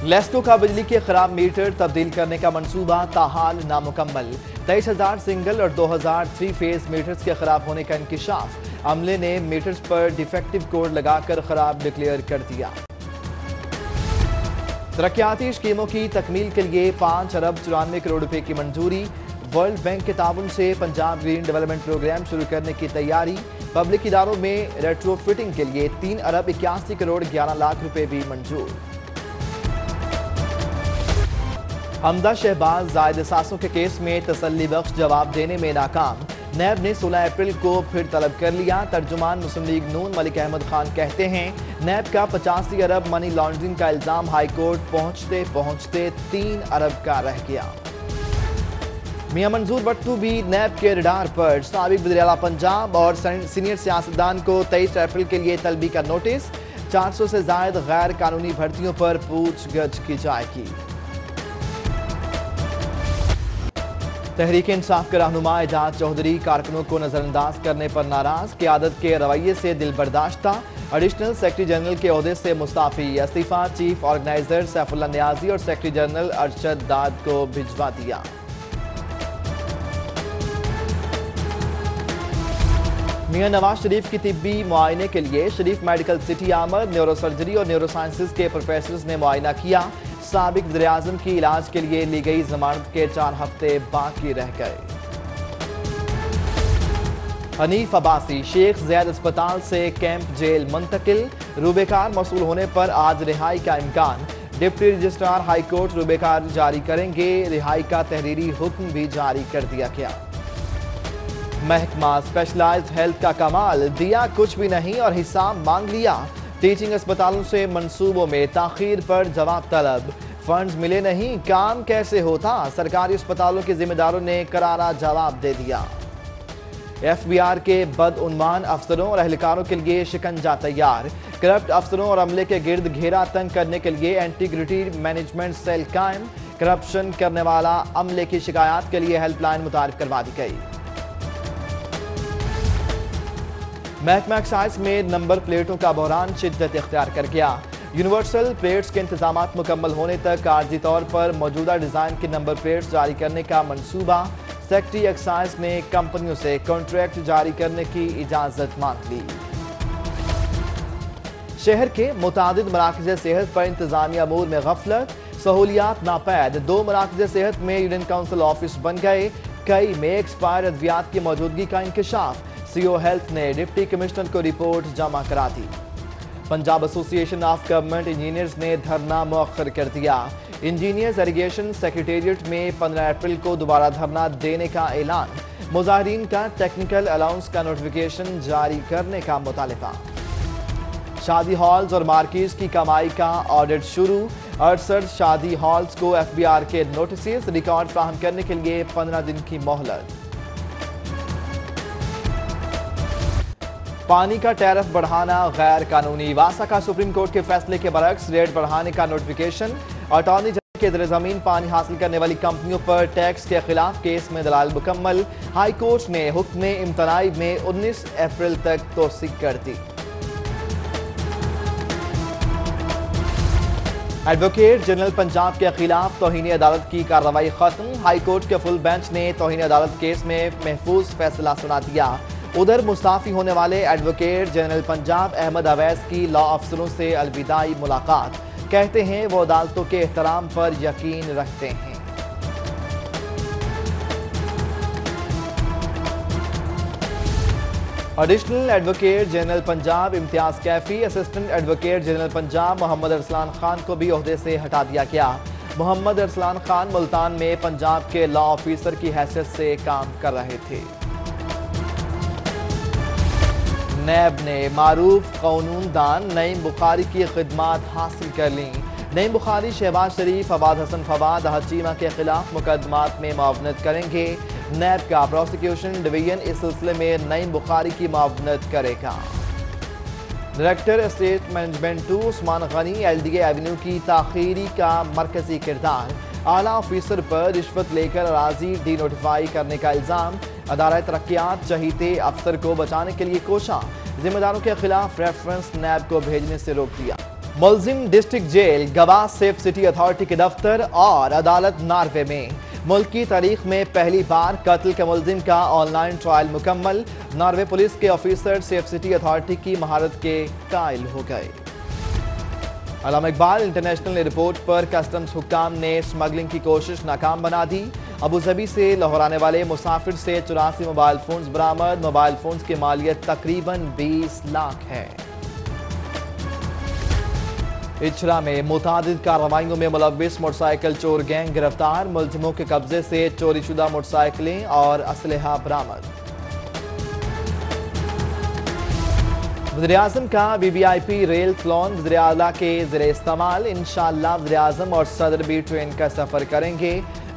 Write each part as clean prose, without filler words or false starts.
لیسکو کا بجلی کے خراب میٹر تبدیل کرنے کا منصوبہ تاحال نامکمل 23,000 سنگل اور 2,000 3 فیز میٹرز کے خراب ہونے کا انکشاف عملے نے میٹرز پر ڈیفیکٹو کوڈ لگا کر خراب ڈکلیئر کر دیا ترقیاتی اسکیموں کی تکمیل کے لیے 5 ارب 94 کروڑ روپے کی منظوری ورلڈ بینک کے تعاون سے پنجاب گرین ڈیولپمنٹ پروگرام شروع کرنے کی تیاری پبلک اداروں میں ریٹرو فٹنگ کے لیے 3 ارب 81 کروڑ 11 لاکھ روپے بھی منظور حمدہ شہباز زائد اثاثوں کے کیس میں تسلی بخش جواب دینے میں ناکام نیب نے 16 اپریل کو پھر طلب کر لیا ترجمان مسلم لیگ نون ملک احمد خان کہتے ہیں نیب کا 85 ارب منی لانڈرنگ کا الزام ہائی کورٹ پہنچتے پہنچتے 3 ارب کا رہ گیا میاں منظور بٹو بھی نیب کے ریڈار پر سابق وزیر اعلیٰ پنجاب اور سینئر سیاستدان کو 23 اپریل کے لیے طلبی کا نوٹس 400 سے زائد غیر قانونی بھرتیوں پر پوچھ گچھ کی جائے گی تحریک انصاف کے رہنما اعجاز چودھری کارکنوں کو نظر انداز کرنے پر ناراض قیادت کے رویے سے دل برداشتہ ایڈیشنل سیکرٹری جنرل کے عہدے سے مستعفی استعفیٰ چیف آرگنائزر سیف اللہ نیازی اور سیکرٹری جنرل ارشد داد کو بھجوا دیا میاں نواز شریف کی طبی معائنے کے لیے شریف میڈیکل سٹی آمد نیورو سرجری اور نیورو سائنسز کے پروفیسرز نے معائنہ کیا سابق وزیر اعظم کی علاج کے لیے لی گئی ضمانت کے 4 ہفتے باقی رہ گئے حنیف عباسی شیخ زید اسپتال سے کیمپ جیل منتقل روبے کار موصول ہونے پر آج رہائی کا امکان ڈپٹی رجسٹرار ہائی کورٹ روبے کار جاری کریں گے رہائی کا تحریری حکم بھی جاری کر دیا گیا محکمہ اسپیشلائزڈ ہیلتھ کا کمال دیا کچھ بھی نہیں اور حساب مانگ لیا ٹیچنگ اسپتالوں سے منصوبوں میں تاخیر پر جواب طلب فنڈز ملے نہیں کام کیسے ہوتا سرکاری اسپتالوں کے ذمہ داروں نے کرارا جواب دے دیا ایف بی آر کے بدعنوان افسروں اور اہلکاروں کے لیے شکنجہ تیار کرپٹ افسروں اور عملے کے گرد گھیرا تنگ کرنے کے لیے انٹیگریٹی مینجمنٹ سیل قائم کرپشن کرنے والا عملے کی شکایات کے لیے ہیلپ لائن متعارف کروا دی گئی محکمہ ایکسائز میں نمبر پلیٹوں کا بحران شدت اختیار کر گیا یونیورسل پلیٹس کے انتظامات مکمل ہونے تک عارضی طور پر موجودہ ڈیزائن کی نمبر پلیٹس جاری کرنے کا منصوبہ سیکرٹری ایکسائز نے کمپنیوں سے کانٹریکٹ جاری کرنے کی اجازت مانگ لی شہر کے متعدد مراکز صحت پر انتظامی امور میں غفلت سہولیات ناپید 2 مراکز صحت میں یونین کونسل آفس بن گئے کئی میں ایکسپائر ادویات کی موجودگی کا انکشاف سی او ہیلتھ نے ڈپٹی کمشنر کو رپورٹ جمع کرا دی پنجاب ایسوسی ایشن آف گورنمنٹ انجینئرز نے دھرنا مؤخر کر دیا انجینئرز ایریگیشن سیکریٹریٹ میں 15 اپریل کو دوبارہ دھرنا دینے کا اعلان مظاہرین کا ٹیکنیکل الاؤنس کا نوٹیفیکیشن جاری کرنے کا مطالبہ شادی ہالز اور مارکیز کی کمائی کا آڈٹ شروع 68 شادی ہالز کو ایف بی آر کے نوٹسز ریکارڈ فراہم کرنے کے لیے 15 دن کی مہلت پانی کا ٹیرف بڑھانا غیر قانونی واسا کا سپریم کورٹ کے فیصلے کے برعکس ریٹ بڑھانے کا نوٹیفیکیشن اٹارنی جنرل کے زیر زمین پانی حاصل کرنے والی کمپنیوں پر ٹیکس کے خلاف کیس میں دلائل مکمل ہائی کورٹ نے حکم امتناعی میں 19 اپریل تک توثیق کر دی ایڈوکیٹ جنرل پنجاب کے خلاف توہین عدالت کی کارروائی ختم ہائی کورٹ کے فل بینچ نے توہین عدالت کیس میں محفوظ فیصلہ سنا دیا ادھر مستعفی ہونے والے ایڈوکیٹ جنرل پنجاب احمد اویس کی لا افسروں سے الوداعی ملاقات کہتے ہیں وہ عدالتوں کے احترام پر یقین رکھتے ہیں ایڈیشنل ایڈوکیٹ جنرل پنجاب امتیاز کیفی اسسٹنٹ ایڈوکیٹ جنرل پنجاب محمد ارسلان خان کو بھی عہدے سے ہٹا دیا گیا محمد ارسلان خان ملتان میں پنجاب کے لا آفیسر کی حیثیت سے کام کر رہے تھے نیب نے معروف قانون دان نعیم بخاری کی خدمات حاصل کر لیں نعیم بخاری شہباز شریف فواد حسن فواد احد چیمہ کے خلاف مقدمات میں معاونت کریں گے نیب کا پروسیکیوشن ڈویژن اس سلسلے میں نعیم بخاری کی معاونت کرے گا director estate management 2 Usman Ghani L D A avenue کی تاخیری کا مرکزی کردار اعلیٰ آفیسر پر رشوت لے کر اراضی ڈی نوٹیفائی کرنے کا الزام ادارہ ترقیات چہیتے افسر کو بچانے کے لیے کوشاں ذمہ داروں کے خلاف ریفرنس نیب کو بھیجنے سے روک دیا मुल्जिम डिस्ट्रिक्ट जेल, गवाह सेफ सिटी अथॉरिटी के दफ्तर और अदालत नॉर्वे में। मुल्क की तारीख में पहली बार कत्ल के मुल्जिम का ऑनलाइन ट्रायल मुकम्मल। नॉर्वे पुलिस के ऑफिसर सेफ सिटी अथॉरिटी की महारत के कायल हो गए। अल्लामा इकबाल इंटरनेशनल एयरपोर्ट पर कस्टम्स हुक्काम ने स्मगलिंग की कोशिश नाकाम बना दी। अबूजबी से लाहौर आने वाले मुसाफिर से 84 मोबाइल फोन्स बरामद। मोबाइल फोन्स की मालियत तकरीबन 20 लाख है। इचरा में मुतादिद कार्रवाइयों में मुलव्विस मोटरसाइकिल चोर गैंग गिरफ्तार। मुलजिमों के कब्जे से चोरीशुदा मोटरसाइकिलें और असलहा बरामद। वज़ीर-ए-आज़म का वीवीआईपी रेल क्लोन वज़ीर-ए-आला के ज़रिए इस्तेमाल। इंशाअल्लाह वज़ीर-ए-आज़म और सदर भी ट्रेन का सफ़र करेंगे।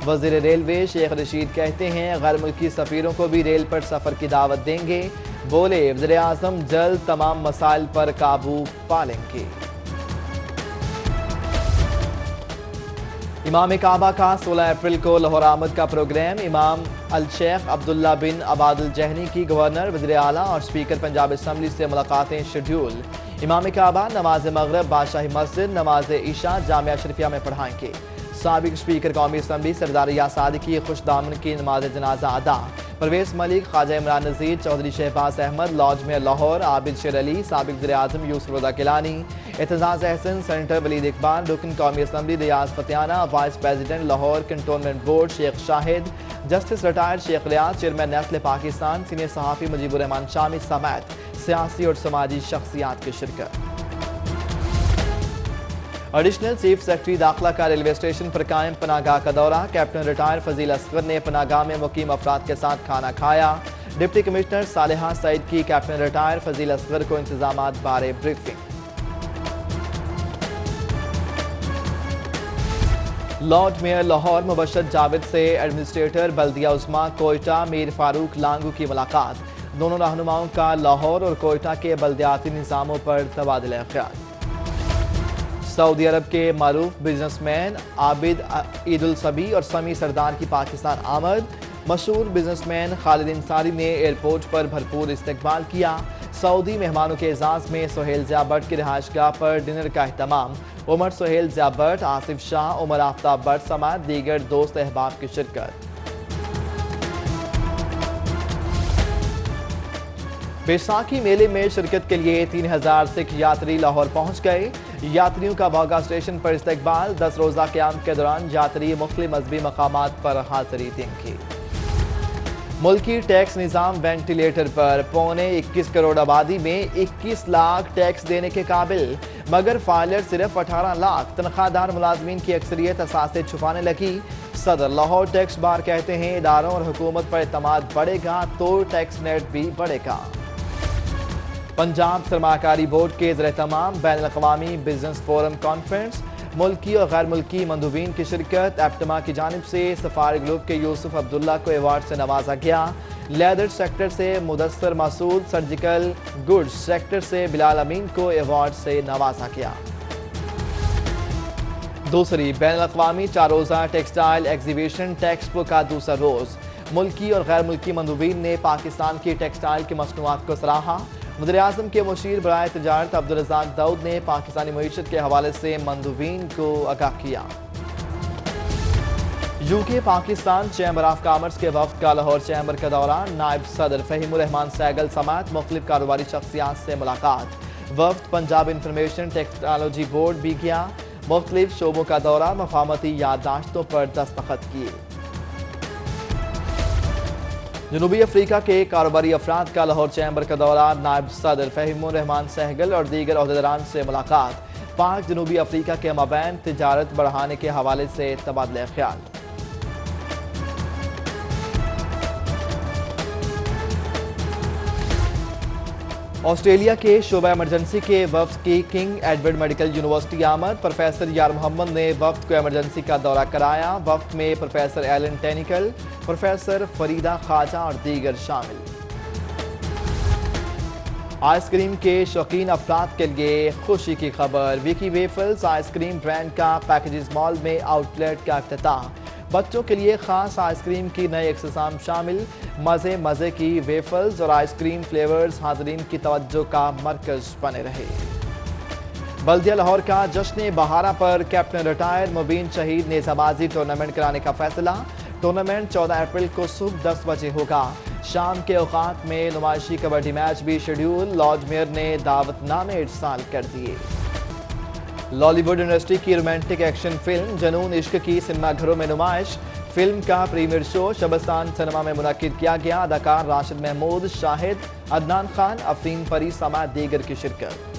वज़ीर रेलवे शेख रशीद कहते हैं गैर मुल्की सफ़ीरों को भी रेल पर सफ़र की दावत देंगे। बोले वज़ीर-ए-आज़म जल्द तमाम मसाइल पर काबू पा लेंगे। इमाम काबा का 16 अप्रैल को लाहौर आमद का प्रोग्राम। इमाम अल शेख अब्दुल्ला बिन अबादुल जहनी की गवर्नर, वज़ीर आला और स्पीकर पंजाब असम्बली से मुलाकातें शेड्यूल। इमाम काबा नमाज मगरब बादशाही मस्जिद, नमाज ईशा जामिया शरीफिया में पढ़ाएंगे। साबिक स्पीकर कौमी असम्बली सरदार रियाज सादिक की खुशदामन की नमाज जनाजा अदा। परवेज मलिक, ख्वाजा इमरान नज़ीर, चौधरी शहबाज अहमद, लॉज में लाहौर, आबिद शेर अली, साबिक वज़ीर-ए-आज़म यूसुफ रज़ा गिलानी, एतजाज़ अहसन, सेनेटर वलीद इकबाल, रुकन कौमी assembly Riaz Fatiana, vice president Lahore cantonment board Sheikh Shahid, justice retired Sheikh Riaz, chairman Nestle Pakistan, senior सहाफ़ी मुजीबुर रहमान शामी समेत सियासी और समाजी शख्सियात की शिरकत। एडिशनल चीफ सेक्रेटरी दाखिला का रेलवे स्टेशन पर कायम पनागाह का दौरा। कैप्टन रिटायर फजील असगर ने पनागाह में मुकीम अफराद के साथ खाना खाया। डिप्टी कमिश्नर सालेहा सईद की कैप्टन रिटायर फजील असगर को इंतजामात बारे briefing. Lord mayor Lahore Mubashir Javed से एडमिनिस्ट्रेटर बल्दिया उस्मा कोयटा मीर फारूक लांगू की मुलाकात। दोनों रहनुमाओं का लाहौर और कोयटा के बल्दियाती निज़ामों पर तबादला ख्याल। सऊदी अरब के मारूफ बिजनेसमैन आबिद ईदुल सबी और समी सरदार की पाकिस्तान आमद। मशहूर बिजनेसमैन खालिद इंसारी ने एयरपोर्ट पर भरपूर इस्तकबाल किया। सऊदी मेहमानों के एजाज में सुहेल ज़िया भट्ट की रिहाइशगाह पर डिनर का अहतमाम। उमर सुहेल ज़िया भट्ट, आसिफ शाह, उमर आफ्ताब भट्ट समेत दीगर दोस्त अहबाब की शिरकत। बैसाखी मेले में शिरकत के लिए 3000 सिख यात्री लाहौर पहुंच गए। यात्रियों का बागा स्टेशन पर इस्तकबाल। 10 रोजा क़याम के दौरान यात्री मुख्तलिफ मजहबी मकामात पर हाज़िरी देंगे। मुल्की टैक्स निज़ाम वेंटिलेटर पर। पौने 21 करोड़ आबादी में 21 लाख टैक्स देने के काबिल, मगर फाइलर सिर्फ 18 लाख। तनख्वाहदार मुलाजमीन की अक्सरियत असासे छुपाने लगी। सदर लाहौर टैक्स बार कहते हैं इदारों और हुकूमत पर एतमाद बढ़ेगा तो टैक्स नेट भी बढ़ेगा। पंजाब सरमाकारी बोर्ड के ज़रिए-ए-तमाम बैनुल-अक़वामी बिजनेस फोरम कॉन्फ्रेंस। मुल्की और गैर मुल्की मंदूबीन की शिरकत। एप्टमा की जानिब से सफारी ग्रुप के यूसुफ अब्दुल्ला को अवार्ड से नवाजा गया। लेदर सेक्टर से Mudassar Masood, surgical goods sector से बिलाल अमीन को अवार्ड से नवाजा गया। दूसरी बैनुल-अक़वामी 4 रोज़ा टेक्सटाइल एग्जीबिशन टेक्सपो का दूसरा रोज़। मुल्की और गैर मुल्की मंदूबीन ने पाकिस्तान की टेक्सटाइल की मसनूआत को सराहा। वज़ीर-ए-आज़म के मुशीर बराए तिजारत अब्दुल रज़ाक दाऊद ने पाकिस्तानी मईशत के हवाले से मंदूबीन को आगाह किया। UK Pakistan chamber of commerce के वफ्द का लाहौर चैम्बर का दौरा। नायब सदर फ़हीमुर रहमान सैगल समेत मुख्तलिफ कारोबारी शख्सियात से मुलाकात। वफ्द पंजाब इंफॉर्मेशन टेक्नोलॉजी बोर्ड भी गया। मुख्तलिफ शोबों का दौरा, मफाहमती याददाश्तों पर दस्तखत किए। जनूबी अफ्रीका के कारोबारी अफराद का लाहौर चैम्बर का दौरा। नायब सदर फ़हीमुर रहमान सहगल और दीगर अहदेदारान से मुलाकात। पाक जनूबी अफ्रीका के माबैन तिजारत बढ़ाने के हवाले से तबादला ख्याल। ऑस्ट्रेलिया के शोबा एमरजेंसी के वफ्द की किंग एडवर्ड मेडिकल यूनिवर्सिटी आमद। प्रोफेसर यार मोहम्मद ने वफ्द को एमरजेंसी का दौरा कराया। वफ्द में professor Alan Tenical, professor Farida Khawaja और दीगर शामिल। आइसक्रीम के शौकीन अफराद के लिए खुशी की खबर। विकी वेफल्स आइसक्रीम ब्रांड का पैकेजेस मॉल में आउटलेट का इफ्तिताह। बच्चों के लिए खास आइसक्रीम की नई इक़्तिसाम शामिल। मज़े मज़े की वेफल्स और आइसक्रीम फ्लेवर्स हाज़रीन की तवज्जो का मरकज़ बने रहे। بلدیہ لاہور کا جشن بہارہ پر کیپٹن ریٹائر مبین شہید نیزہ بازی ٹورنامنٹ کرانے کا فیصلہ۔ ٹورنامنٹ 14 اپریل کو صبح 10 بجے ہوگا۔ شام کے اوقات میں نمائشی کبڈی میچ بھی شیڈیول، لارڈ میئر نے دعوت نامے ارسال کر دیے۔ لالی ووڈ انڈسٹری کی رومانٹک ایکشن فلم جنون عشق کی سنیما گھروں میں نمائش۔ فلم کا پریمیئر شو شبستان سنیما میں منعقد کیا گیا۔ اداکار راشد محمود، شاہد، عدنان خان، افرین پری سمیت دیگر کی شرکت۔